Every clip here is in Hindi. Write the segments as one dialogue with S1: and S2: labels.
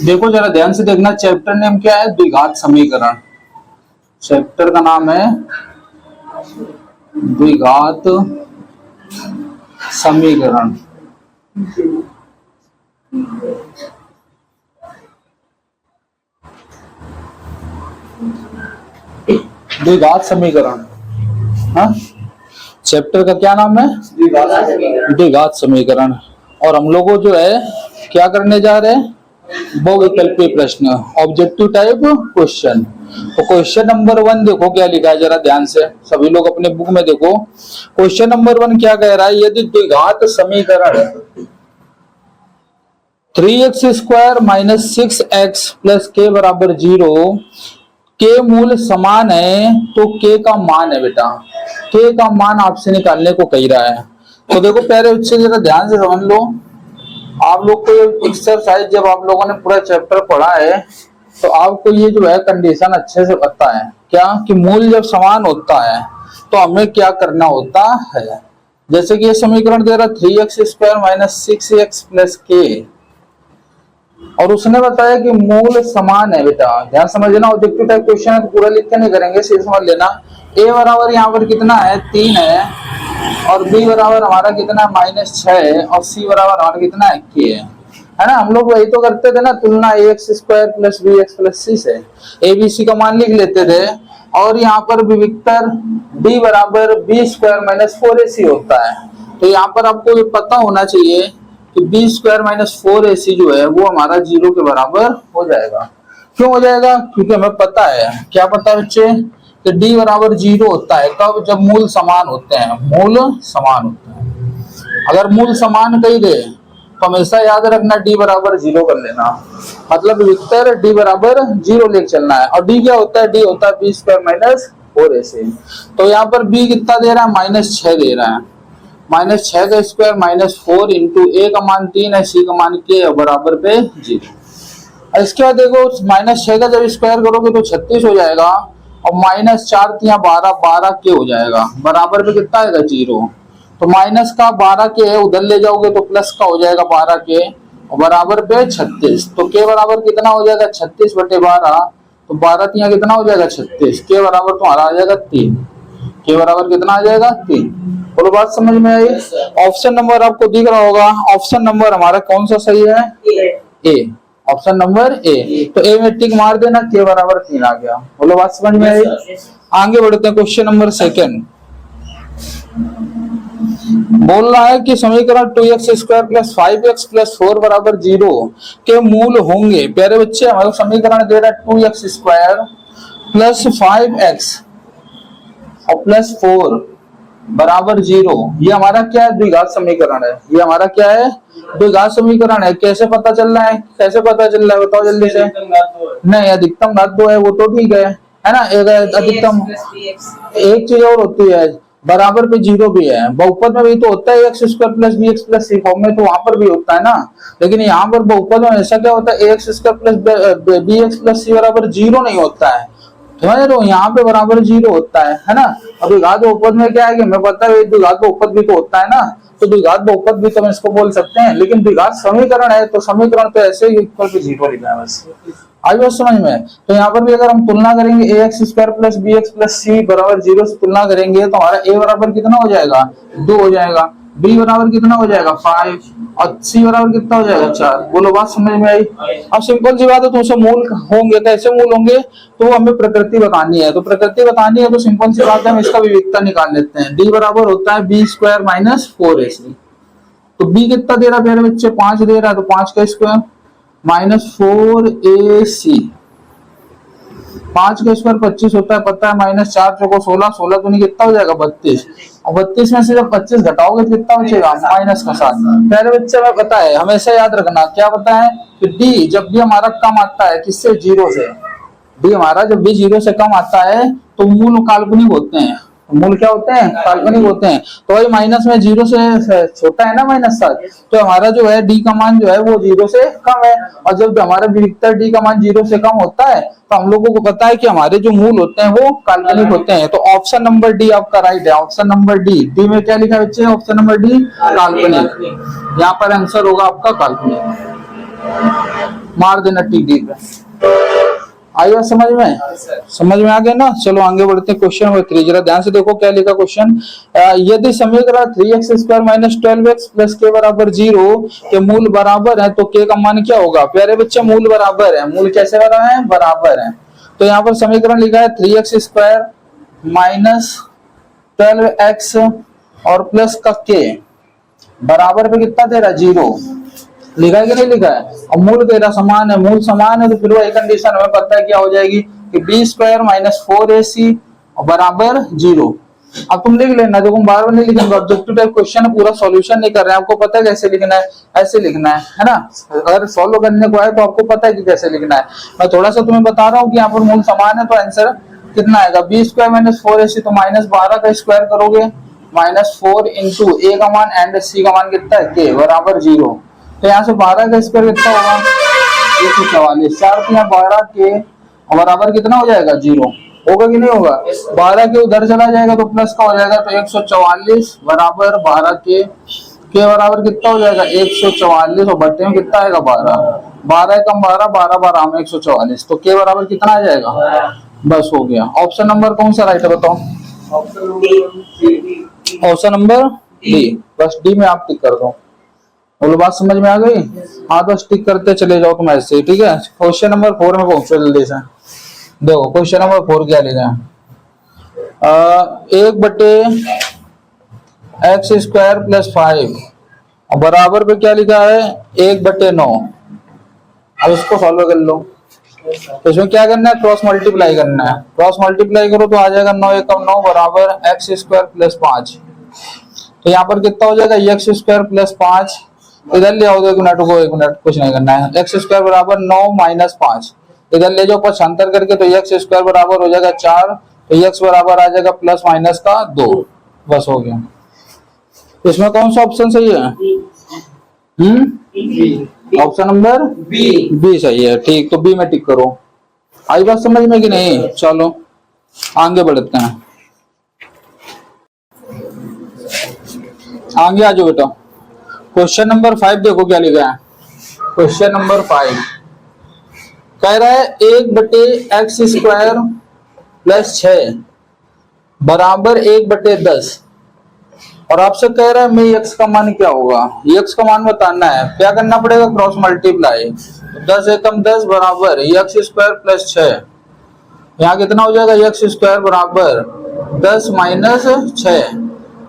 S1: देखो जरा ध्यान से देखना, चैप्टर नेम क्या है? द्विघात समीकरण। चैप्टर का नाम है द्विघात समीकरण। द्विघात समीकरण, हाँ, चैप्टर का क्या नाम है? द्विघात समीकरण। और हम लोगों जो है क्या करने जा रहे हैं? बहुविकल्पीय प्रश्न, ऑब्जेक्टिव टाइप क्वेश्चन। तो क्वेश्चन नंबर 1 देखो क्या लिखा है, जरा ध्यान से सभी लोग अपने बुक में देखो। क्वेश्चन नंबर 1 क्या कह रहा है? यदि द्विघात समीकरण 3x² - 6x + k = 0 के मूल समान है तो k का मान है बेटा, k का मान आपसे निकालने को कह रहा है। तो देखो प्यारे बच्चे जरा ध्यान से समझ लो, आप लोग को ये एक्सरसाइज जब आप लोगों ने पूरा चैप्टर पढ़ा है तो आपको ये जो है कंडीशन अच्छे से पता है क्या, कि मूल जब समान होता है तो हमें क्या करना होता है। जैसे कि ये समीकरण दे रहा 3x² - 6x + k, और उसने बताया कि मूल समान है। बेटा ध्यान समझना, ऑब्जेक्टिव टाइप क्वेश्चन है तो पूरा लिख के नहीं करेंगे, सिर्फ समझ लेना। a बराबर यहाँ पर कितना है? 3 है, और b बराबर हमारा कितना है? -6 है, और c बराबर हमारा कितना है? k है ना। हम लोग वही तो करते थे ना, तुलना ax² + bx + c से abc का मान लिख लेते थे। और यहाँ पर विविक्तर d बराबर b² - 4ac होता है। तो यहाँ पर आपको ये पता होना चाहिए कि b² - 4ac जो है वो हमारा 0 के बराबर हो जाएगा। क्यों हो जाएगा? क्योंकि हमें पता है, क्या पता है बच्चे, कि d बराबर 0 होता है कब? जब मूल समान होते हैं। मूल समान होते हैं। अगर मूल समान कही दे तो हमेशा याद रखना d बराबर 0 कर लेना, मतलब विक्टर d बराबर 0 लेके चलना है। और d क्या होता है? d होता है b² - 4ac। तो यहाँ पर b कितना दे रहा है? -6 दे रहा है। -6 का स्क्वायर -4 इंटू a का मान 3 है, c का मान k बराबर पे 0। इसके बाद देखो -6 का जब स्क्वायर करोगे तो 36 हो जाएगा, और -4 × 12 12 के हो जाएगा, बराबर पे कितना आएगा? 0। तो माइनस का 12 के उधर ले जाओगे तो प्लस का हो जाएगा 12 के, और बराबर पे 36। तो के बराबर कितना हो जाएगा? 36/12। तो 12 × कितना हो जाएगा? 36। के बराबर तुम्हारा आ जाएगा 3। के बराबर कितना आ जाएगा? 3। बोलो बात समझ में आई? ऑप्शन नंबर आपको दिख रहा होगा, ऑप्शन नंबर हमारा कौन सा सही है? ए। Option number A. तो ए में टिक मार देना, के बराबर 3 आ गया। बोलो बात समझ में आई? आगे बढ़ते हैं, क्वेश्चन नंबर 2 बोल रहा है कि समीकरण 2x² + 5x + 4 = 0 के मूल होंगे। प्यारे बच्चे हमारा समीकरण दे रहा है 2x² + 5x और +4 = 0। ये हमारा क्या है? द्विघात समीकरण है। ये हमारा क्या है? द्विघात समीकरण है। कैसे पता चल रहा है? कैसे पता चल रहा है बताओ जल्दी से। नहीं, अधिकतम घात 2 है वो तो ठीक है ना। एक अधिकतम, एक चीज और होती है, बराबर पे 0 भी है। बहुपद में भी तो होता है x² + bx + c, फॉर्म में तो वहां पर भी होता है ना। लेकिन यहाँ पर बहुपद में ऐसा क्या होता है? ax² + bx + c = 0 नहीं होता है, समझ रहे हो? यहाँ पे बराबर 0 होता है ना। अब द्विघात बहुपद में क्या है कि हमें पता है द्विघात बहुपद भी तो होता है ना, तो द्विघात बहुपद भी तो हम इसको बोल सकते हैं। लेकिन द्विघात समीकरण है तो समीकरण तो ऐसे ही इक्वल टू 0 लिखा है बस। आई बात समझ में? तो यहाँ पर भी अगर हम तुलना करेंगे ax² + bx + c = 0 से तुलना करेंगे तो हमारा a बराबर कितना हो जाएगा? 2 हो जाएगा, b बराबर कितना हो जाएगा? 5, और c बराबर कितना हो जाएगा? 4। बोलो बात समझ में आई? अब सिंपल सी बात है, तो उसे मूल होंगे, कैसे मूल होंगे? तो हमें प्रकृति बतानी है। तो प्रकृति बतानी है तो सिंपल सी बात है, हम इसका विविधता निकाल लेते हैं। d बराबर होता है b² - 4ac। तो b कितना दे रहा है मेरे बच्चे? 5 दे रहा है, तो 5 का स्क्वायर -4ac। 5 का स्क्वायर 25 होता है, पता है। -4 चौको 16, 16 तो नहीं कितना हो जाएगा? 32। और 32 में से जब 25 घटाओगे तो कितना बचेगा? -7। पहले बच्चे में पता है, हमेशा याद रखना क्या पता है कि डी जब भी हमारा कम आता है किससे? 0 से। डी हमारा जब भी 0 से कम आता है तो मूल काल्पनिक होते हैं। मूल क्या होते हैं? काल्पनिक होते हैं। तो वही माइनस में 0 से छोटा है ना, -7, तो हमारा जो है डी का मान जो है वो 0 से कम है। और जब हमारा विविक्तर डी का मान 0 से कम होता है तो हम लोगों को पता है कि हमारे जो मूल होते हैं वो काल्पनिक होते हैं। तो ऑप्शन नंबर डी आपका राइट है। Option number D. डी में क्या लिखा बच्चे? ऑप्शन नंबर डी काल्पनिक। यहाँ पर आंसर होगा आपका काल्पनिक। मार देना टिक डी पे। आई बात समझ में? समझ में आ गया ना। चलो आगे बढ़ते हैं। क्वेश्चन नंबर 3 जरा ध्यान से देखो क्या लिखा क्वेश्चन। यदि समीकरण 3x² माइनस 12x प्लस के बराबर 0 के मूल बराबर है तो के का मान क्या होगा? प्यारे बच्चे मूल बराबर है, मूल कैसे बना है? बराबर है। तो यहाँ पर समीकरण लिखा है 3x² माइनस 12x और प्लस का के बराबर पे कितना दे रहा है? 0 लिखा है कि नहीं लिखा है? और मूल तेरा समान है, मूल समान है तो फिर वही कंडीशन हमें पता है क्या हो जाएगी कि b² माइनस 4ac बराबर 0। अब तुम लिख लेना, देखो बार बार नहीं लिखेंगे, ऑब्जेक्टिव टाइप क्वेश्चन है, पूरा सॉल्यूशन नहीं कर रहे हैं, आपको पता है कैसे लिखना है, ऐसे लिखना है ना। अगर सॉल्व करने को आए तो आपको पता है कि कैसे लिखना है। मैं थोड़ा सा तुम्हें बता रहा हूँ कि यहाँ पर मूल समान है तो आंसर कितना आएगा? b² माइनस 4ac तो माइनस 12 का स्क्वायर करोगे, माइनस 4 इंटू a का मान एंड c का मान कितना है? k बराबर 0। तो यहाँ से 12 का स्क्वायर कितना होगा? 144। 4 तो यहाँ 12 के बराबर कितना हो जाएगा? 0 होगा कि नहीं होगा? 12 के उधर चला जाएगा तो प्लस का हो जाएगा, तो 144 बराबर 12 के बराबर कितना हो जाएगा? 144 और बट्टे में कितना आएगा? 12। 12 कम 12, 12 12 में 144, तो के बराबर कितना आ जाएगा? बस हो गया। ऑप्शन नंबर कौन सा राइट है बताओ? Option number D. बस डी में आप टिक कर दो। बोलो बात समझ में आ गई? हाँ बस टिक करते चले जाओ तुम ऐसे, ठीक है। क्वेश्चन नंबर 4 में पहुंचो जल्दी से। देखो क्वेश्चन नंबर 4 क्या लिखा है? 1/x² प्लस 5 बराबर पे क्या लिखा है? 1/9। अब इसको सॉल्व कर लो। तो इसमें क्या करना है? क्रॉस मल्टीप्लाई करना है। क्रॉस मल्टीप्लाई करो तो आ जाएगा 9 एकम 9 बराबर x² प्लस 5। तो यहाँ पर कितना हो जाएगा? x² प्लस 5 इधर ले आओ, 1 मिनट को, 1 मिनट कुछ नहीं करना है। x² बराबर 9 माइनस 5 इधर ले जाओ पक्षांतर करके, तो x² बराबर हो जाएगा 4, तो x बराबर आ जाएगा प्लस माइनस का 2। बस हो गया। इसमें कौन सा ऑप्शन सही है? ऑप्शन नंबर बी सही है। ठीक, तो बी में टिक करो। आई बात समझ में कि नहीं? चलो आगे बढ़ते हैं। आगे आ जाओ बेटा। क्वेश्चन नंबर 5 देखो क्या लिखा है। क्वेश्चन नंबर 5 कह रहा है 1/x² प्लस 6 बराबर 1/10 और आपसे कह रहा है मैं x का मान क्या होगा? x का मान बताना है। क्या करना पड़ेगा? Cross multiply. 10 एकम 10 बराबर x² प्लस 6। यहाँ कितना हो जाएगा? x² बराबर 10 माइनस 6।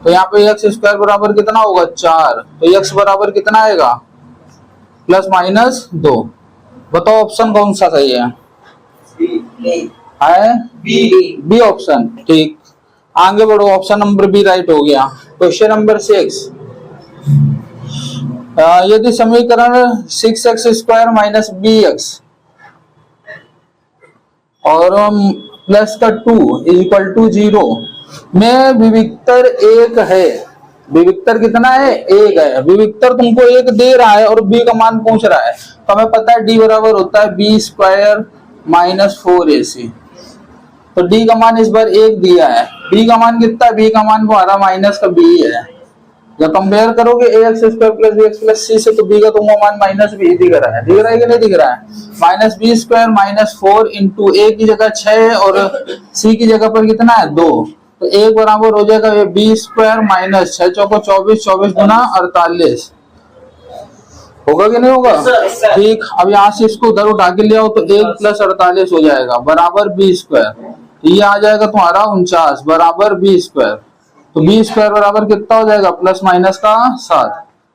S1: तो यहाँ पे x² बराबर कितना होगा? 4। तो x बराबर कितना आएगा? Plus minus 2। बताओ ऑप्शन कौन सा सही है? B option. ठीक, आगे बढ़ो। ऑप्शन नंबर बी राइट हो गया। क्वेश्चन नंबर 6 यदि समीकरण 6x² माइनस bx और प्लस का 2 इक्वल टू 0 में विविक्तर 1 है। विविक्तर कितना है? 1 है। विविक्तर तुमको 1 दे रहा है और b का मान पूछ रहा है, तो हमें पता है d बराबर होता है b² माइनस 4ac। तो d का मान इस बार 1 दिया है। b का मान कितना है? b का मान हमारा माइनस का b है। जब कंपेयर करोगे ax² plus bx plus c से, तो b का तुमको मान माइनस b दिख रहा है। दिख रहा है कि नहीं दिख रहा है? Minus b² minus 4 into a की जगह 6 और c की जगह पर कितना है? 2। तो 1 बराबर हो जाएगा ये b² माइनस 6 चौको 24, 24 गुना 48। होगा कि नहीं होगा? ठीक, अब यहाँ से इसको उधर उठा के ले आओ तो 1 प्लस 48 हो जाएगा बराबर b²। ये आ जाएगा तुम्हारा 49 बराबर b²। तो b² बराबर कितना हो जाएगा? प्लस माइनस का 7।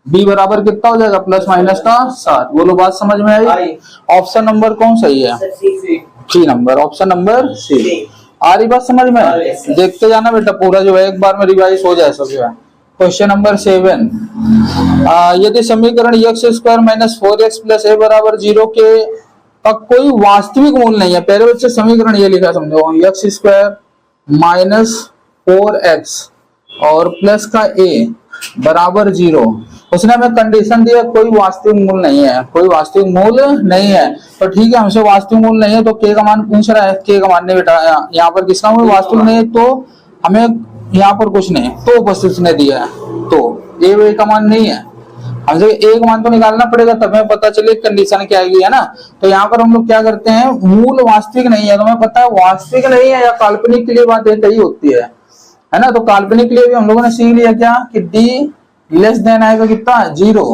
S1: b बराबर कितना हो जाएगा? प्लस माइनस का 7। बोलो बात समझ में आई? ऑप्शन नंबर कौन सही है? C number. Option number C. आ रही बात समझ में? देखते जाना बेटा, पूरा जो है एक बार में रिवाइज हो जाए सब जो है। क्वेश्चन नंबर 7 यदि समीकरण x² minus 4x plus a बराबर 0 के का कोई वास्तविक मूल नहीं है। पहले बच्चे समीकरण ये लिखा समझो, x² माइनस 4x और प्लस का a बराबर 0। उसने हमें कंडीशन दिया कोई वास्तविक मूल नहीं है। कोई वास्तविक मूल नहीं है तो ठीक है, हमसे वास्तविक मूल नहीं है तो k का मान पूछ रहा है। k का मान नहीं बेटा, यहाँ पर किसका मूल वास्तविक नहीं है तो हमें यहाँ पर कुछ नहीं तो उपस्थित ने दिया है, तो a का मान नहीं है। हमसे एक मान तो निकालना पड़ेगा तब हमें पता चले कंडीशन क्या आएगी, है ना। तो यहाँ पर हम लोग क्या करते हैं, मूल वास्तविक नहीं है तो हमें पता है वास्तविक नहीं है या काल्पनिक के लिए बात एक ही होती है ना। तो काल्पनिक के लिए भी हम लोगों ने सीख लिया क्या कि डी लेस देन आएगा कितना 0,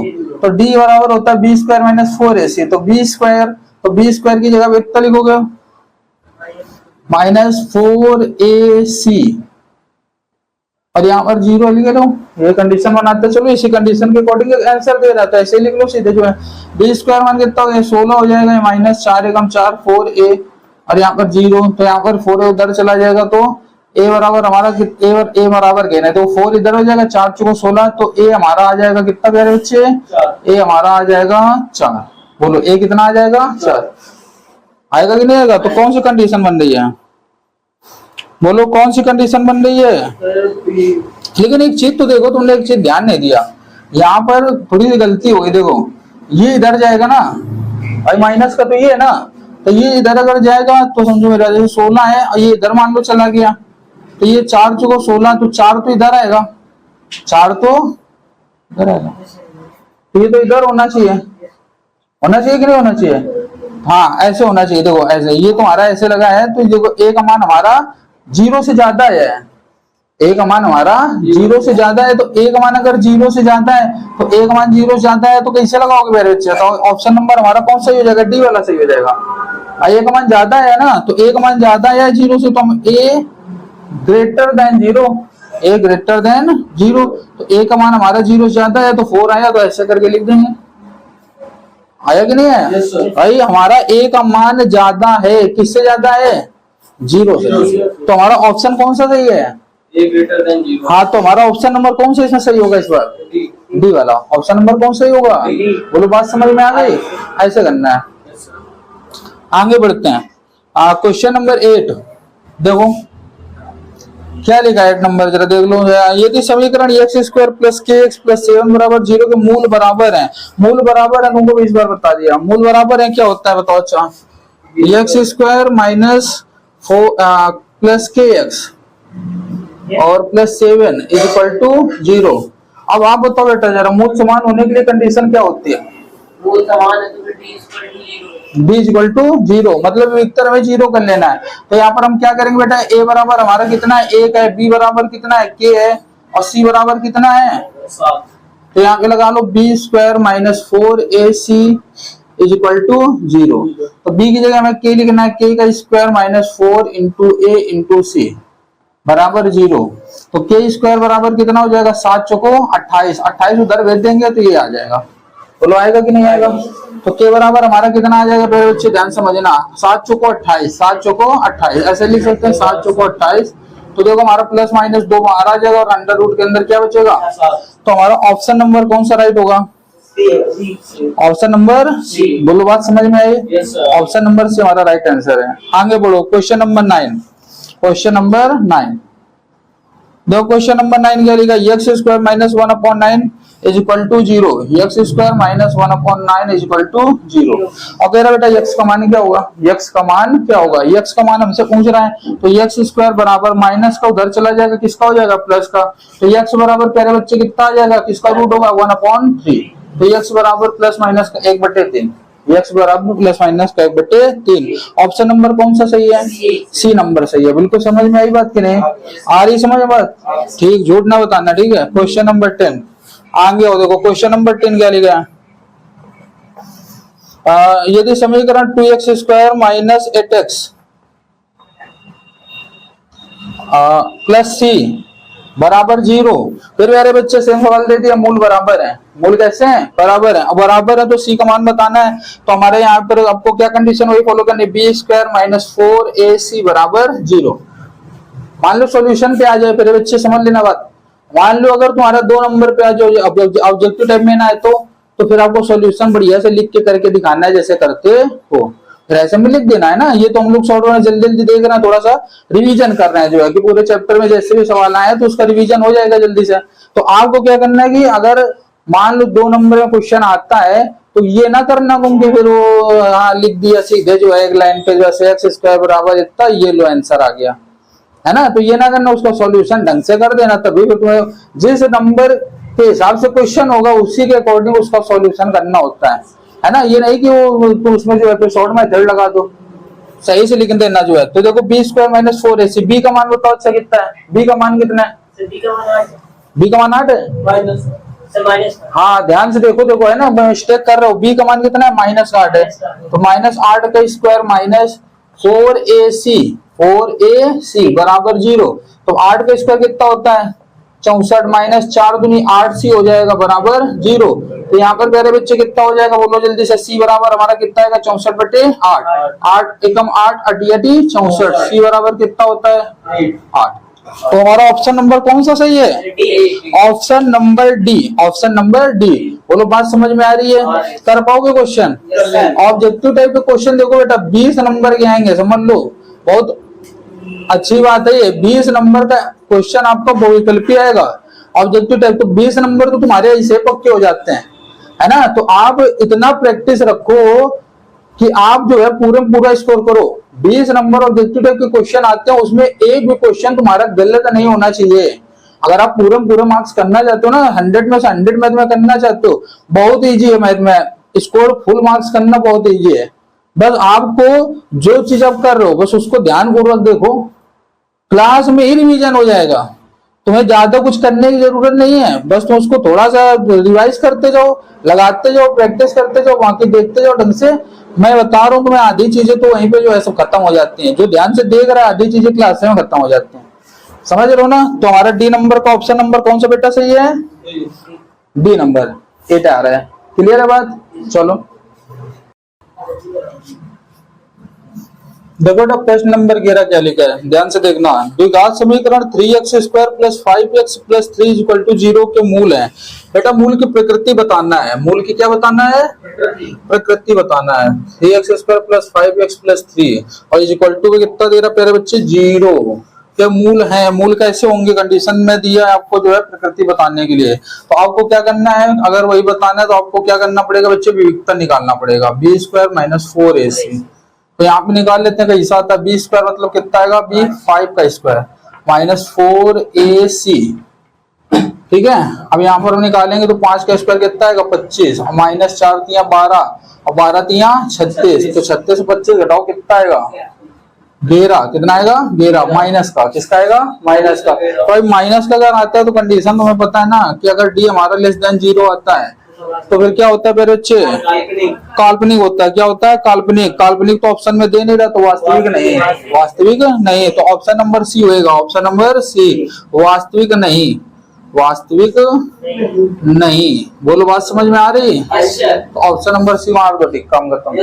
S1: तो डी बराबर होता है बी स्क्वायर माइनस 4ac, तो बी स्क्वायर की जगह कितना लिखोगे -4ac और यहाँ पर 0 लिख लो, ये कंडीशन बनाते चलो, इसी कंडीशन के अकॉर्डिंग आंसर दे रहा था, ऐसे लिख लो सीधे जो है। बी स्क्वायर मान कितना हो गया 16 हो जाएगा, -4 एकम 4 4a और यहाँ पर 0, तो यहाँ पर 4 उधर चला जाएगा तो a बराबर हमारा a बराबर कहना है तो 4 इधर हो जाएगा, 4 चौको 16, तो a हमारा आ जाएगा कितना प्यारे बच्चे, a हमारा आ जाएगा 4। बोलो a कितना आ जाएगा 4 आएगा कि नहीं आएगा। तो कौन सी कंडीशन बन रही है, बोलो कौन सी कंडीशन बन रही है। लेकिन एक चीज तो देखो, तुमने एक चीज ध्यान नहीं दिया, यहाँ पर थोड़ी सी गलती हो गई। देखो ये इधर जाएगा ना भाई, माइनस का तो ये है ना, तो ये इधर अगर जाएगा तो समझो मेरा जैसे 16 है और ये इधर मान लो चला गया, तो ये 4 चौको 16, तो 4 तो इधर आएगा, 4 तो इधर आएगा, तो ये तो इधर होना चाहिए कि नहीं होना चाहिए। हाँ ऐसे होना चाहिए, देखो ऐसे, ये तुम्हारा ऐसे लगा है तो देखो a का मान हमारा 0 से ज्यादा है, a का मान हमारा 0 से ज्यादा है, तो a का मान अगर 0 से ज्यादा है तो a का मान 0 से ज्यादा है तो कैसे लगाओगे मेरे बच्चे, तो ऑप्शन नंबर हमारा कौन सा हो जाएगा, डी वाला सही हो जाएगा। a का मान ज्यादा है ना, तो a का मान ज्यादा है 0 से, तो हम a greater than 0, a greater than 0, तो a का मान हमारा 0 से ज्यादा है तो 4 आया, तो ऐसे करके लिख देंगे। आया कि नहीं है भाई, हमारा a का मान ज्यादा है, किससे ज्यादा है 0 से, तो हमारा ऑप्शन कौन सा सही है,
S2: a greater than 0।
S1: हाँ तो हमारा ऑप्शन नंबर कौन सा इसमें सही होगा इस बार, डी वाला ऑप्शन नंबर कौन सही होगा। बोलो बात समझ में आ गई, ऐसे करना है। आगे बढ़ते हैं, क्वेश्चन नंबर 8 देखो क्या लिखा है 8 नंबर, जरा देख लो। यदि समीकरण एक्स स्क्वायर प्लस के एक्स प्लस 7 बराबर 0 के मूल बराबर है, मूल बराबर है तुमको इस बार बता दिया, मूल बराबर है क्या होता है बताओ। अच्छा एक्स स्क्वायर माइनस 4 प्लस के एक्स और प्लस 7 इज इक्वल टू 0। अब आप बताओ बेटा जरा, मूल समान होने के लिए कंडीशन क्या होती है,
S2: मूल समान है तो फिर d equal to 0,
S1: b equal to 0, मतलब विकतर हमें 0 कर लेना है। तो यहाँ पर हम क्या करेंगे बेटा, a बराबर हमारा कितना है 1 है, b बराबर कितना है k है और c बराबर कितना है
S2: 7।
S1: तो यहाँ पे लगा लो b square minus 4ac is equal to 0। तो b की जगह हमें k लिखना है, k का square minus 4 into a into c बराबर 0। तो k स्क्वायर बराबर कितना हो जाएगा 7 चौको 28, 28 उधर भेज देंगे तो ये आ जाएगा। बोलो आएगा कि नहीं आएगा। तो k बराबर हमारा कितना आ जाएगा मेरे बच्चे ध्यान समझना, 7 चौको 28, 7 चौको 28 ऐसे लिख सकते हैं 7 चौको 28। तो देखो हमारा प्लस माइनस 2 बाहर आ जाएगा और अंडर रूट के अंदर क्या बचेगा, तो हमारा ऑप्शन नंबर कौन सा राइट होगा, ऑप्शन नंबर सी। बोलो बात समझ में आई, ऑप्शन नंबर सी हमारा राइट आंसर है। आगे बढ़ो क्वेश्चन नंबर 9, क्वेश्चन नंबर 9 देखो, क्वेश्चन नंबर 9 क्या लिखा, x square minus 1/9 is equal to 0, x square minus 1/9 is equal to 0। और कह रहा बेटा एक्स का मान क्या होगा, एक्स का मान क्या होगा, एक्स का मान हमसे पूछ रहा है, तो एक्स स्क्वायर बराबर माइनस का उधर चला जाएगा, किसका हो जाएगा प्लस का, तो एक्स बराबर प्यारे बच्चे कितना आ जाएगा, किसका रूट होगा 1/3, तो एक्स बराबर प्लस माइनस का 1/3, एक्स बराबर प्लस माइनस का 1/3। ऑप्शन नंबर कौन सा सही है, सी नंबर सही है। बिल्कुल समझ में आई बात कि नहीं, आ रही समझ में बात, ठीक झूठ ना बताना, ठीक है। क्वेश्चन नंबर 10 आगे हो, देखो क्वेश्चन नंबर 10 क्या लिखा है, यदि समीकरण 2x square minus 8x plus c बराबर 0, फिर मेरे बच्चे सेम सवाल दे दिया, मूल बराबर है, मूल कैसे हैं बराबर है, बराबर है तो c का मान बताना है। तो हमारे यहाँ पर आपको क्या कंडीशन वही फॉलो करनी, बी स्क्वायर माइनस 4ac बराबर 0। मान लो सॉल्यूशन पे आ जाए मेरे बच्चे, समझ लेना बात, मान लो अगर तुम्हारा 2 नंबर पे आ जाओ ऑब्जेक्टिव टाइप में ना है तो फिर आपको सॉल्यूशन बढ़िया से लिख के करके दिखाना है जैसे करते हो, फिर ऐसे में लिख देना है ना। ये तो हम लोग शॉर्ट में जल्दी जल्दी देख रहे हैं, थोड़ा सा रिवीजन कर रहे हैं जो है कि पूरे चैप्टर में जैसे भी सवाल आए तो उसका रिवीजन हो जाएगा जल्दी से। तो आपको क्या करना है कि अगर मान लो 2 नंबर में क्वेश्चन आता है तो ये ना करना तुम फिर वो लिख दिया सीधे जो है एक लाइन पे जैसे एक्स स्क्वायर बराबर इतना, ये लो आंसर आ गया है ना, तो ये ना करना, उसका सॉल्यूशन ढंग से कर देना, तभी तुम्हें जिस नंबर के हिसाब से क्वेश्चन होगा, उसी के अकॉर्डिंग उसका सॉल्यूशन करना होता है ना। ये नहीं कि वो तो उसमें जो एपिसोड मेथड लगा दो, सही से लिख देना जो है। तो देखो B square minus 4ac, B का मान बताओ अच्छा कितना है, बी का मान कितना है,
S2: बी का मान 8
S1: बी का मान 8 है।
S2: माइनस
S1: हाँ ध्यान से देखो, देखो है ना, मैं मिस्टेक कर रहा हूँ, बी का मान कितना है, -8 है। तो -8 का स्क्वायर माइनस 4ac बराबर 0। तो 8 का स्क्वायर कितना होता है 64, माइनस 4 दूनी 8c हो जाएगा बराबर 0। तो यहाँ पर प्यारे बच्चे कितना हो जाएगा, बोलो जल्दी से। c बराबर हमारा कितना आएगा 64/8, 8 एकम 8 अटी 64, c बराबर कितना होता है 8। तो हमारा ऑप्शन नंबर कौन सा सही है, option number D, option number D. बोलो बात समझ में आ रही है, कर पाओगे क्वेश्चन। ऑब्जेक्टिव टाइप के क्वेश्चन देखो बेटा 20 नंबर के आएंगे, समझ लो, बहुत अच्छी बात है ये। 20 नंबर का क्वेश्चन आपका बहुविकल्पी आएगा ऑब्जेक्टिव टाइप, तो 20 नंबर तो तुम्हारे ऐसे पक्के हो जाते हैं, है ना। तो आप इतना प्रैक्टिस रखो कि आप जो है पूरा स्कोर करो। 20 नंबर ऑब्जेक्टिव टाइप के क्वेश्चन आते हैं, उसमें एक भी क्वेश्चन तुम्हारा गलत नहीं होना चाहिए। अगर आप पूरे मार्क्स करना चाहते हो ना, 100 में से 100 मैथ में करना चाहते हो, बहुत इजी है मैथ में, स्कोर फुल मार्क्स करना बहुत इजी है। बस आपको जो चीज आप कर रहे हो बस उसको ध्यान पूर्वक देखो, क्लास में ही रिवीजन हो जाएगा, तुम्हें ज्यादा कुछ करने की जरूरत नहीं है। बस तुम उसको थोड़ा सा रिवाइज करते जाओ, लगाते जाओ, प्रैक्टिस करते जाओ, बाकी देखते जाओ ढंग से। मैं बता रहा हूँ तुम्हें, आधी चीजें तो वहीं पे जो है सब खत्म हो जाती हैं, जो ध्यान से देख रहा है आधी चीजें क्लास में खत्म हो जाती हैं, समझ रहे हो ना। तो हमारा डी नंबर का ऑप्शन नंबर कौन सा बेटा सही है, डी नंबर 8 आ रहा है। क्लियर है बात, चलो देखो बेटा प्रश्न नंबर 11 क्या लिखा है, ध्यान से देखना। द्विघात समीकरण 3x square plus 5x plus 3 equal to 0 के मूल है। बेटा मूल की प्रकृति बताना है, मूल की क्या बताना है, प्रकृति बताना है। 3x square plus 5x plus 3 और इक्वल टू कितना दे रहा प्यारे बच्चे 0 के मूल है। मूल कैसे होंगे, कंडीशन में दिया है आपको जो है प्रकृति बताने के लिए। तो आपको क्या करना है, अगर वही बताना है तो आपको क्या करना पड़ेगा बच्चे, विविधता निकालना पड़ेगा। बी स्क्वायर माइनस 4ac, तो यहाँ पे निकाल लेते हैं, कैसा आता है, बी स्क्वायर मतलब कितना आएगा, बी 5 का स्क्वायर माइनस 4ac, ठीक है। अब यहाँ पर हम निकालेंगे तो 5 का स्क्वायर कितना आएगा 25, और माइनस 4 तिया 12 और 12 तिया 36, तो 36 से 25 घटाओ कितना आएगा 12, कितना आएगा 12, माइनस का, किसका आएगा माइनस का। तो माइनस का अगर आता है तो कंडीशन तुम्हें पता है ना कि अगर डी हमारा लेस देन 0 आता है तो फिर क्या होता है मेरे बच्चे, काल्पनिक होता है। क्या होता है, काल्पनिक। काल्पनिक तो ऑप्शन में दे नहीं रहा, तो वास्तविक नहीं, वास्तविक नहीं। तो ऑप्शन नंबर सी होएगा, ऑप्शन नंबर सी, वास्तविक नहीं, वास्तविक नहीं। बोलो बात समझ में आ रही है, तो ऑप्शन नंबर सी मार दो, ठीक, काम करता हूँ।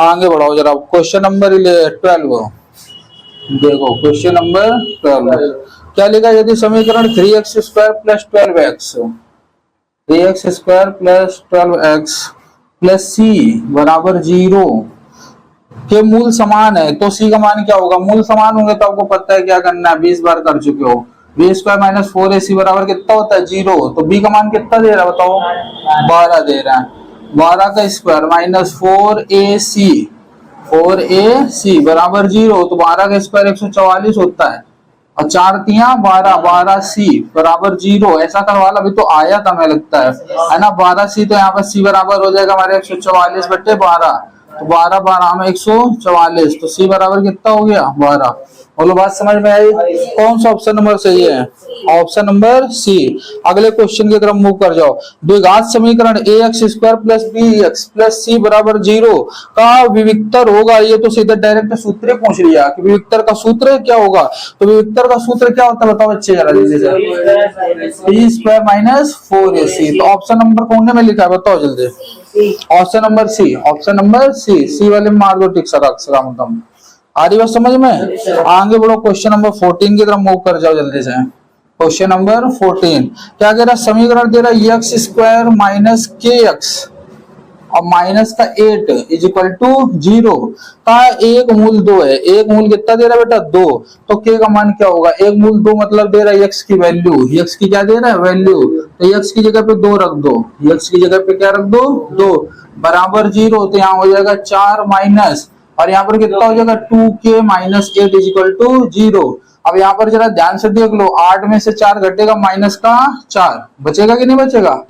S1: आगे बढ़ाओ जरा, क्वेश्चन नंबर 12 देखो, क्वेश्चन नंबर 12 क्या लिखा, यदि समीकरण 3x square plus 12x 3x square plus 12x plus c बराबर 0 के मूल समान है, तो c का मान क्या होगा, मूल समान होंगे तो आपको पता है क्या करना है, 20 बार कर चुके हो। बी स्क्वायर माइनस 4ac बराबर कितना होता है 0, तो b का मान कितना दे रहा है बताओ, 12 दे रहा है। 12 का स्क्वायर माइनस 4ac बराबर 0, तो 12 का स्क्वायर 144 होता है, और 4 तिया 12, 12c बराबर 0, ऐसा करवा लो, अभी तो आया था मैं लगता है ना। 12c तो यहाँ पर c बराबर हो जाएगा हमारे 144/12, तो 12 12 में 144, तो c बराबर कितना हो गया 12। बोलो बात समझ में आई, कौन सा ऑप्शन नंबर सही है, ऑप्शन नंबर सी। अगले क्वेश्चन की तरफ मूव कर जाओ। द्विघात समीकरण ax square plus bx plus c बराबर 0 का विविक्तर होगा, ये तो सीधे डायरेक्ट सूत्र पूछ लिया कि विविक्तर का सूत्र क्या होगा। तो विविक्तर का सूत्र क्या होता है बताओ बच्चे जरा जल्दी से, b स्क्वायर माइनस 4ac। तो ऑप्शन नंबर कौन में लिखा है बताओ जल्दी, option number C, option number C, C वाले में मार दो टिक सरा मतलब। आ रही बात समझ में, आगे बढ़ो, क्वेश्चन नंबर 14 की तरफ मूव कर जाओ जल्दी से। क्वेश्चन नंबर 14 क्या कह रहा है, समीकरण दे रहा है एक्स स्क्वायर माइनस के एक्स और माइनस का 8 इज इक्वल टू 0 का एक मूल 2 है। एक मूल कितना दे रहा है बेटा 2, तो के का मान क्या होगा, एक मूल 2 मतलब दे रहा है एक्स की वैल्यू, एक्स की क्या दे रहा है वैल्यू, तो एक्स की जगह पे 2 रख दो, एक्स की जगह पे क्या रख दो 2 बराबर 0, तो यहाँ हो जाएगा 4 माइनस, और यहाँ पर कितना हो जाएगा 2k minus 8 is equal to 0। अब यहाँ पर जरा ध्यान से देख लो, 8 में से 4 घटेगा माइनस का 4, बचेगा कि नहीं बचेगा?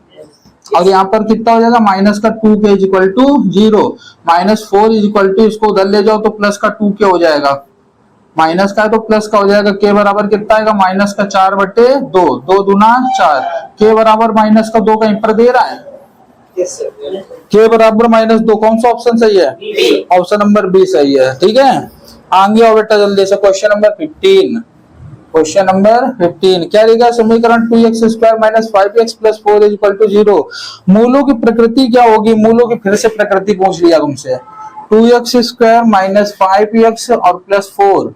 S1: और यहाँ पर कितना हो जाएगा माइनस का 2k is equal to 0, -4 is equal to, इसको उधर ले जाओ तो प्लस का 2k हो जाएगा, माइनस का है तो प्लस का हो जाएगा, k बराबर कितना आएगा माइनस का 4/2, 2 दूना 4, k बराबर माइनस का 2 कहीं पर दे रहा है, k बराबर -2, कौन सा ऑप्शन सही है? ऑप्शन नंबर बी सही है। ठीक है, आगे आओ बेटा जल्दी से, क्वेश्चन नंबर 15। क्वेश्चन नंबर 15 क्या लिखा? समीकरण 2x square minus 5x plus 4 is equal to 0। मूलों की प्रकृति क्या होगी? मूलों की फिर से प्रकृति पूछ लिया तुमसे। 2x स्क्वायर माइनस 5x और प्लस 4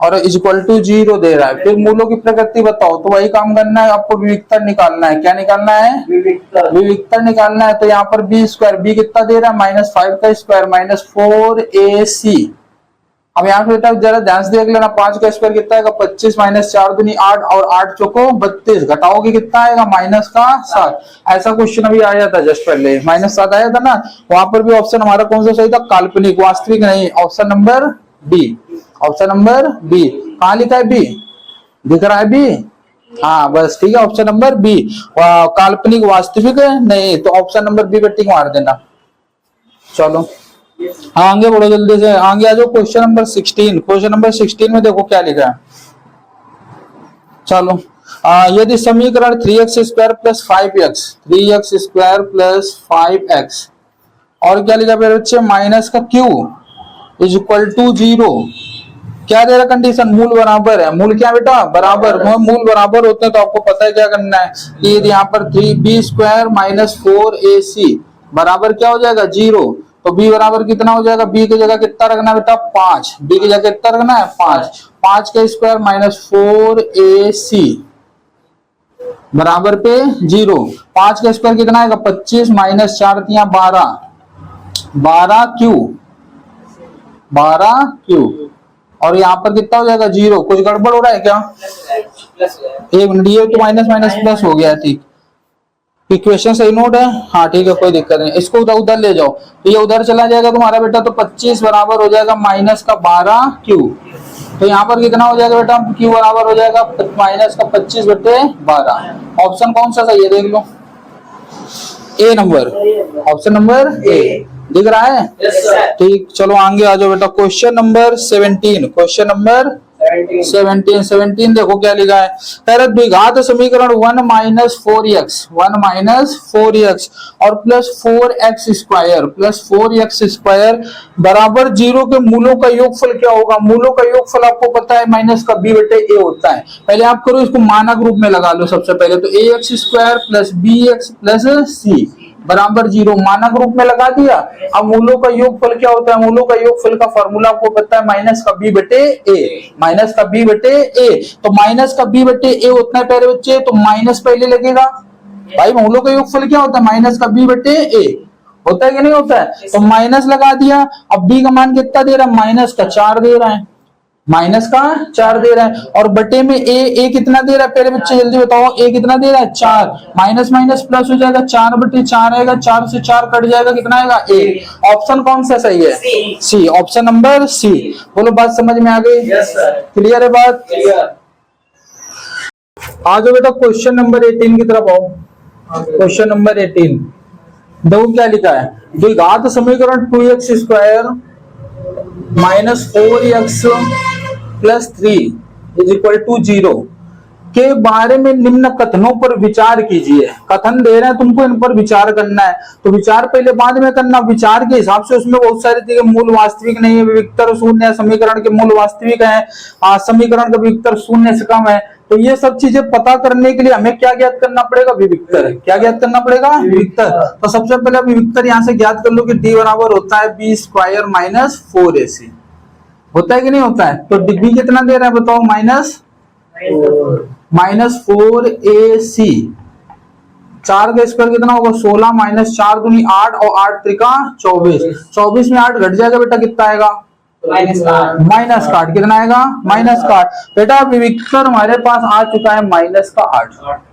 S1: और इज इक्वल टू 0 दे रहा है। फिर मूलों की प्रकृति बताओ, तो वही काम करना है आपको, विविक्तर निकालना है। क्या निकालना है? विविक्तर निकालना है। तो यहाँ पर बी स्क्वायर, बी कितना दे रहा है? -5 का स्क्वायर माइनस 4ac। अब यहाँ पे बेटा जरा ध्यान से देख लेना, 5 का स्क्वायर कितना आएगा? 25 माइनस 4 दूनी 8 और 8 चौको 32, घटाओगे कितना आएगा? माइनस का 7। ऐसा क्वेश्चन अभी आया था जस्ट पहले, -7 आया था ना, वहां पर भी ऑप्शन हमारा कौन सा सही था? काल्पनिक, वास्तविक नहीं। Option number B, option number B. कहाँ लिखा है बी? दिख रहा है बी? हाँ बस ठीक है, ऑप्शन नंबर बी, काल्पनिक वास्तविक नहीं, तो ऑप्शन नंबर बी पे टिक मार देना। चलो हाँ आगे बढ़ो जल्दी से, आगे आ जाओ। क्वेश्चन नंबर 16, क्वेश्चन नंबर 16 में देखो क्या लिखा है। चलो यदि समीकरण 3x square plus 5x, 3x square plus 5x और क्या लिखा मेरे बच्चे? माइनस का q इज इक्वल टू 0। क्या दे रहा कंडीशन? मूल बराबर है। मूल क्या बेटा? बराबर। मूल बराबर होते हैं तो आपको पता है क्या करना है, कि यदि यहाँ पर 3b स्क्वायर माइनस 4ac बराबर क्या हो जाएगा? 0, तो b बराबर कितना हो जाएगा? b की जगह कितना रखना है बेटा? 5, b की जगह कितना रखना है? 5, 5 का स्क्वायर माइनस 4ac बराबर पे 0, 5 का स्क्वायर कितना आएगा? 25 माइनस 4 दिया 12, 12q और यहाँ पर कितना हो जाएगा? 0। कुछ गड़बड़ हो रहा है क्या? एक मिनट, ये तो माइनस माइनस प्लस हो गया, ठीक, इक्वेशन सही नोट है, हाँ ठीक है कोई दिक्कत नहीं। इसको उधर ले जाओ तो ये उधर चला जाएगा तुम्हारा बेटा, तो 25 बराबर हो जाएगा माइनस का 12q। तो यहाँ पर कितना हो जाएगा बेटा? q बराबर हो जाएगा माइनस का 25/12। ऑप्शन कौन सा सही है देख लो, ए नंबर, ऑप्शन नंबर ए। दिख रहा है? ठीक, चलो आगे आ जाओ बेटा। क्वेश्चन नंबर 17, क्वेश्चन नंबर 17 देखो क्या लिखा है। कह रहा द्विघात समीकरण 1 माइनस 4x और प्लस 4x स्क्वायर बराबर 0 के मूलों का योगफल क्या होगा? मूलों का योगफल आपको पता है माइनस का b/a होता है। पहले आप करो इसको मानक रूप में लगा लो सबसे पहले, तो ax square plus bx plus c बराबर 0 मानक रूप में लगा दिया। अब मूलों का योगफल क्या होता है? मूलों का योगफल का फॉर्मूला आपको पता है माइनस का b/a, माइनस का b/a। तो माइनस का b/a होता है पहले बच्चे, तो माइनस पहले लगेगा भाई। मूलों का योगफल क्या होता है? माइनस का b/a होता है कि नहीं होता है? तो माइनस लगा दिया। अब b का मान कितना दे रहा है? माइनस का 4 दे रहा है, माइनस का 4 दे रहा है, और बटे में a कितना दे रहा है? पहले बच्चे जल्दी बताओ, a कितना दे रहा है? 4, माइनस माइनस प्लस हो जाएगा, 4/4 आएगा, 4 से 4 कट जाएगा, कितना आएगा? a। ऑप्शन कौन सा सही है? सी, ऑप्शन नंबर सी। बोलो बात समझ में आ गई? क्लियर है बात? आ जाओ बेटा क्वेश्चन नंबर 18 की तरफ आओ। क्वेश्चन नंबर 18 देखो क्या लिखा है। द्विघात समीकरण 2x square minus 4x plus 3 is equal to 0 के बारे में निम्न कथनों पर विचार कीजिए। कथन दे रहे हैं तुमको, इन पर विचार करना है। तो विचार पहले बाद में करना, विचार के हिसाब से उसमें बहुत सारी चीजें, मूल वास्तविक नहीं है, विविक्तर शून्य है, समीकरण के मूल वास्तविक है, समीकरण का विविक्तर 0 से कम है। तो ये सब चीजें पता करने के लिए हमें क्या ज्ञात करना पड़ेगा? विविक्तर। क्या ज्ञात करना पड़ेगा? विविक्तर। तो सबसे पहले विविक्तर यहाँ से ज्ञात कर लो कि d बराबर होता है b स्क्वायर माइनस 4ac। होता है कि नहीं होता है? तो b कितना दे रहा है बताओ? -4ac। 4 का स्क्वायर कितना होगा? 16 माइनस 4 दूनी 8 और 8 त्रिका 24। 24 में 8 घट जाएगा बेटा, कितना आएगा? माइनस का 8 कितना आएगा माइनस का 8। बेटा विक्टर हमारे पास आ चुका है माइनस का 8।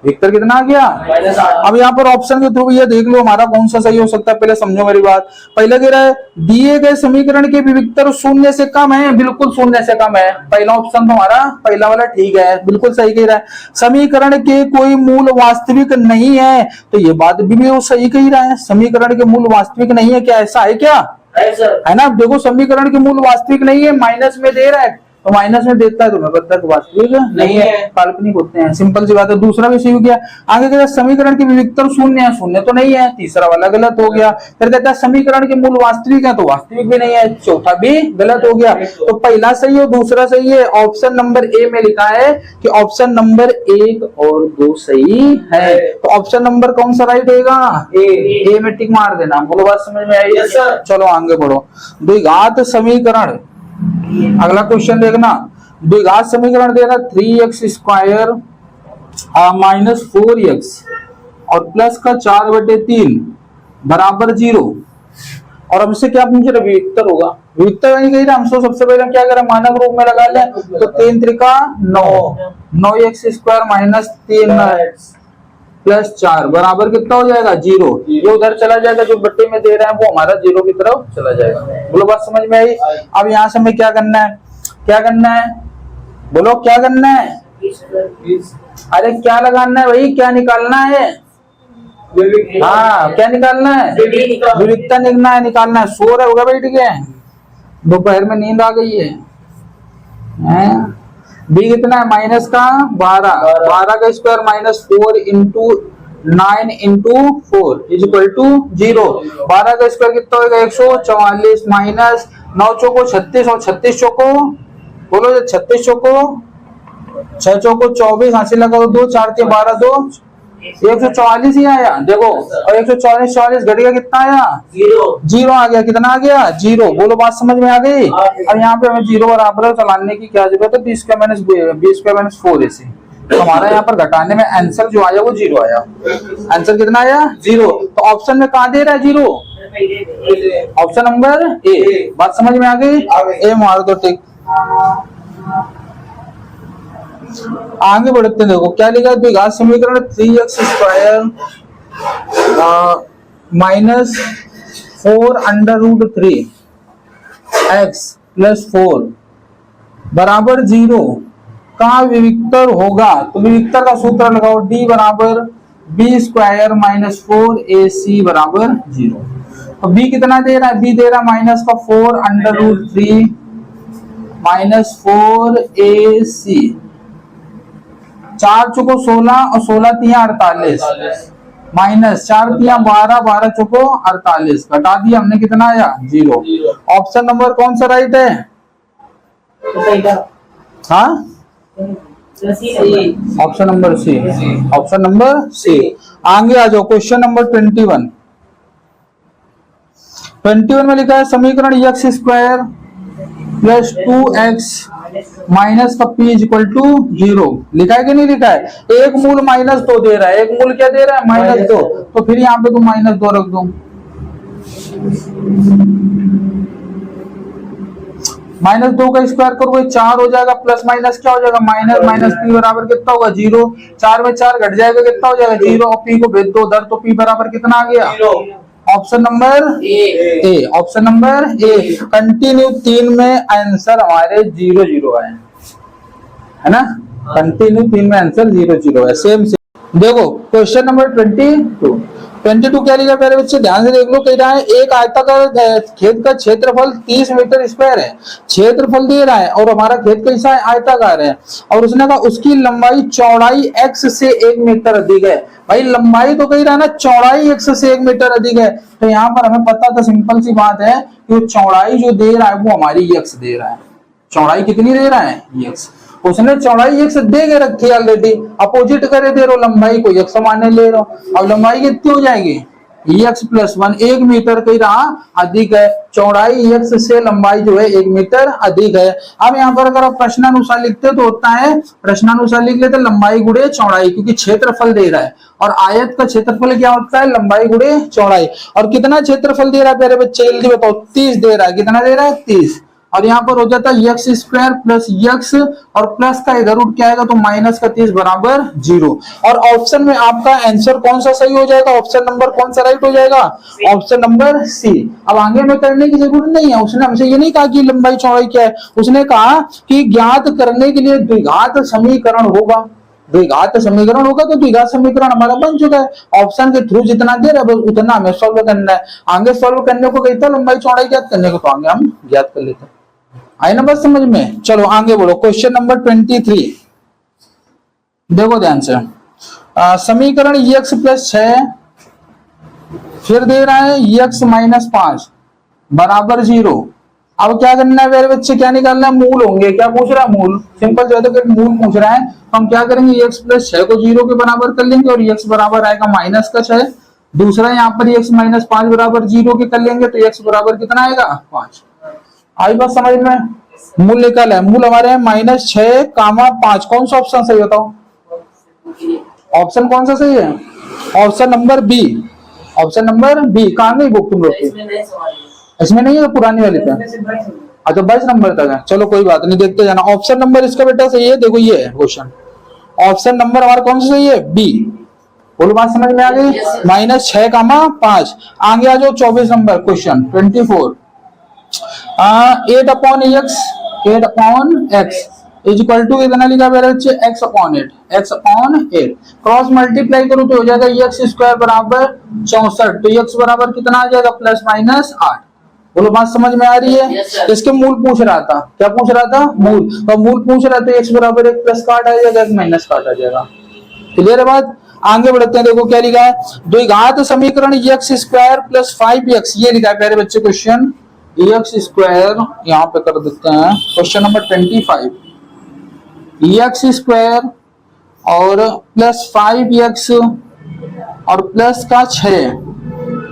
S1: विक्टर कितना आ गया
S2: -8।
S1: अब यहाँ पर ऑप्शन के थ्रू ये देख लो हमारा कौन सा सही हो सकता है। पहले समझो मेरी बात। पहले कह रहा है दिए गए समीकरण के विविक्तर शून्य से कम है। बिल्कुल शून्य से कम है। पहला ऑप्शन तो हमारा पहला वाला ठीक है, बिल्कुल सही कह रहा है। समीकरण के कोई मूल वास्तविक नहीं है, तो ये बात भी वो सही कह रहा है। समीकरण के मूल वास्तविक नहीं है, क्या ऐसा है क्या? है ना। देखो समीकरण के मूल वास्तविक नहीं है, माइनस में दे रहा है तो माइनस में देता है, तुम्हें पता है वास्तविक नहीं है, काल्पनिक होते हैं। सिंपल सी बात है। दूसरा भी सही हो गया। आगे कहता है समीकरण के विविक्तर शून्य है, शून्य तो नहीं है, तीसरा वाला गलत हो गया। फिर कहता है समीकरण के मूल वास्तविक है, तो वास्तविक भी नहीं है, चौथा भी गलत हो गया। तो पहला सही है, दूसरा सही है। ऑप्शन नंबर ए में लिखा है कि ऑप्शन नंबर 1 और 2 सही है। तो ऑप्शन नंबर कौन सा राइट होगा? ए में टिक मार देना। बोलो बात समझ में आई? चलो आगे बढ़ो। द्विघात समीकरण, अगला क्वेश्चन देखना। द्विघात समीकरण देना 3x² माइनस 4x और प्लस का 4/3 बराबर 0। और हमसे क्या पूछ रहे? विविक्तर होगा। विविक्तर नहीं कही हम सबसे पहले क्या करें? मानक रूप में लगा ले। तो 3 Trika 9x² minus 3x plus 4 बराबर कितना हो जाएगा? 0। ये उधर चला जाएगा, जो बट्टे में दे रहे हैं वो हमारा 0 की तरफ चला जाएगा। बोलो बात समझ में आई? अब यहाँ से हमें क्या करना है? क्या करना है? बोलो क्या करना है? अरे क्या लगाना है भाई? क्या निकालना है? हाँ क्या निकालना है? विविधता निकालना है। सो रहे होगा बैठ के, दोपहर में नींद आ गई है। बी कितना है? माइनस का 12 का square minus 4 into 9 into 4 is equal to 0। 12 का स्क्वायर कितना होगा? 144 माइनस 9 चौको 36 और 36 चौको बोलो 36 चौको 6 चौको 24 हासिल लगा 2 4 3 12 2 144 ही आया। देखो और 144 40 घट गया, कितना आया? 0 आ गया। कितना आ गया? 0। बोलो बात समझ में आ गई? अब यहाँ पे हमें 0 बराबर चलाने की क्या जरूरत है? 20² माइनस 4 ऐसे। तो हमारा यहाँ पर घटाने में आंसर जो आया वो 0 आया। आंसर कितना आया? 0। तो ऑप्शन में कहा दे रहा है 0? ऑप्शन नंबर ए। बात समझ में आ गई? ए मार दो टिक। आगे बढ़ते हैं। देखो क्या लिखा है? द्विघात समीकरण 3x² माइनस 4√3 x प्लस 4 बराबर 0 का विविक्तर होगा। तो विविक्तर का सूत्र लगाओ। d बराबर b² माइनस 4ac बराबर 0। तो b कितना दे रहा है? b दे रहा है माइनस का 4√3 माइनस 4ac। 4 चौको 16 और 16 तिया 48 माइनस 4 तिया 12 12 चौको 48 घटा दिया हमने, कितना आया? 0। ऑप्शन नंबर कौन सा राइट है? हाँ option number C. Option number C. आगे आ जाओ। क्वेश्चन नंबर 21 में लिखा है समीकरण x² प्लस 2x माइनस का p इज इक्वल टू 0 लिखा है कि नहीं लिखा है? एक मूल -2 दे रहा है। एक मूल क्या दे रहा है? -2। तो फिर यहाँ पे तुम -2 रख दो। -2 का स्क्वायर करोगे 4 हो जाएगा, प्लस माइनस क्या हो जाएगा? माइनस p बराबर कितना होगा? 0। 4 में 4 घट जाएगा, कितना हो जाएगा? 0। और p को भेज दो उधर, तो p बराबर कितना आ गया? ऑप्शन नंबर ए। ऑप्शन नंबर ए। कंटिन्यू 3 में आंसर हमारे 0 0 आए, है ना। कंटिन्यू 3 में आंसर 0 0 है। सेम देखो क्वेश्चन नंबर 22 क्या लिखा प्यारे बच्चे? ध्यान से देख लो। कह रहा है एक आयताकार खेत का क्षेत्रफल 30 मीटर स्क्वायर है। क्षेत्रफल दे रहा है और हमारा खेत कैसा है? आयताकार है। और उसने कहा उसकी लंबाई चौड़ाई x से 1 मीटर अधिक है। भाई लंबाई तो कह रहा है ना, चौड़ाई x से 1 मीटर अधिक है। तो यहाँ पर हमें पता था, सिंपल सी बात है कि चौड़ाई जो दे रहा है वो हमारी x दे रहा है। चौड़ाई कितनी दे रहा है? x। उसने चौड़ाई x दे के रखी है ऑलरेडी, अपोजिट करे दे रहे हो, लंबाई को x माने ले रहे हो। अब लंबाई कितनी हो जाएगी? x plus 1। 1 मीटर कह रहा अधिक है। चौड़ाई x से लंबाई जो है 1 मीटर अधिक है। अब यहाँ पर अगर आप प्रश्नानुसार लिखते तो होता है, प्रश्नानुसार लिख लेते लंबाई गुणे चौड़ाई, क्योंकि क्षेत्रफल दे रहा है और आयत का क्षेत्रफल क्या होता है? लंबाई गुणे चौड़ाई। और कितना क्षेत्रफल दे रहा है प्यारे बच्चे? जल्दी बताओ। 30 दे रहा है। कितना दे रहा है? 30। और यहाँ पर हो जाता है एक्स स्क्वायर प्लस एक्स और प्लस का इधर रूट क्या आएगा तो माइनस का 30 बराबर 0। और ऑप्शन में आपका आंसर कौन सा सही हो जाएगा, ऑप्शन नंबर कौन सा राइट हो जाएगा, ऑप्शन नंबर सी। अब आगे में करने की जरूरत नहीं है, उसने हमसे ये नहीं कहा कि लंबाई चौड़ाई क्या है, उसने कहा कि ज्ञात करने के लिए द्विघात समीकरण होगा, द्विघात समीकरण होगा तो द्विघात समीकरण हमारा बन चुका है। ऑप्शन के थ्रू जितना दे रहा है बस उतना हमें सॉल्व करना है। आगे सॉल्व करने को कहता लंबाई चौड़ाई ज्ञात करने को, तो आगे हम ज्ञात कर लेते हैं। आई ना बात समझ में। चलो आगे बोलो, क्वेश्चन नंबर 23 देखो ध्यान से। समीकरण एक्स प्लस 6 फिर दे रहा है एक्स माइनस 5 बराबर 0। अब क्या करना है मेरे बच्चे, क्या निकालना है, मूल होंगे। क्या पूछ रहा है, मूल। सिंपल जो है मूल पूछ रहा है, तो हम क्या करेंगे, एक्स प्लस 6 को 0 के बराबर कर लेंगे और एक्स बराबर आएगा माइनस का 6। दूसरा यहाँ पर एक्स माइनस 5 बराबर 0 के कर लेंगे तो एक्स बराबर कितना आएगा 5। आई बात समझ में। मूल निकाला है, मूल हमारे -6, 5। कौन सा ऑप्शन सही बताओ, ऑप्शन कौन सा सही है, option number B. Option number B. कहाँ गई बुक तुम लोग की, इसमें नहीं है, पुरानी वाली पे। अच्छा 22 नंबर तक है, चलो कोई बात नहीं, देखते जाना। ऑप्शन नंबर इसका बेटा सही है, देखो ये है क्वेश्चन। ऑप्शन नंबर हमारा कौन सा सही है, बी। बोलो बात समझ में आ गई। -6, 5। आगे आ जाओ 24 नंबर क्वेश्चन 24। 8/x इज इक्वल टू कितना लिखा मेरे बच्चे, x/8 क्रॉस मल्टीप्लाई करो तो हो जाएगा एक्स स्क्वायर बराबर 64। तो एक्स बराबर कितना आ जाएगा प्लस माइनस 8। बोलो बात समझ में आ रही है। इसके मूल पूछ रहा था, क्या पूछ रहा था, मूल। तो मूल पूछ रहा था एक्स बराबर 1 प्लस का 8 आ जाएगा, 1 माइनस का 8 आ जाएगा। क्लियर है बात। आगे बढ़ते हैं, देखो क्या लिखा है, द्विघात समीकरण एक्स स्क्वायर प्लस 5x, ये लिखा है प्यारे बच्चे क्वेश्चन। एक्स स्क्वायर यहाँ पे कर देते हैं, क्वेश्चन नंबर 25। एक्स स्क्वायर और प्लस 5x और प्लस का 6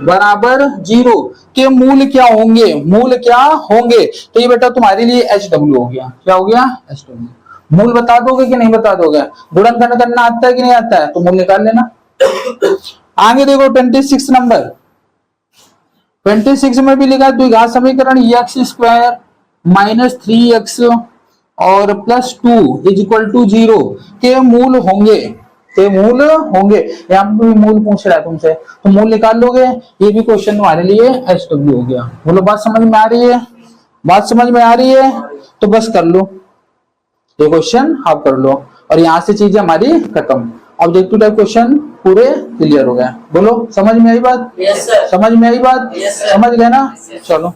S1: बराबर 0 के मूल क्या होंगे, मूल क्या होंगे। तो ये बेटा तुम्हारे लिए HW हो गया। क्या हो गया, HW। मूल बता दोगे कि नहीं बता दोगे, गुणन करना आता है कि नहीं आता है, तो मूल निकाल लेना। आगे देखो 26 नंबर। 26 में भी लिखा द्विघात समीकरण एक्स स्क्वायर -3x और प्लस 2 इज इक्वल टू 0 के मूल होंगे, के मूल होंगे। यहाँ पे भी मूल पूछ रहा है तुमसे, तो मूल निकाल लोगे। ये भी क्वेश्चन तुम्हारे लिए HW हो गया। बोलो बात समझ में आ रही है, बात समझ में आ रही है, तो बस कर लो ये क्वेश्चन, आप कर लो और यहाँ से चीजें हमारी खत्म। ऑब्जेक्टिव टाइप क्वेश्चन पूरे क्लियर हो गए। बोलो समझ में आई बात,
S2: yes, sir.
S1: समझ में आई बात,
S2: yes,
S1: समझ गए ना, चलो।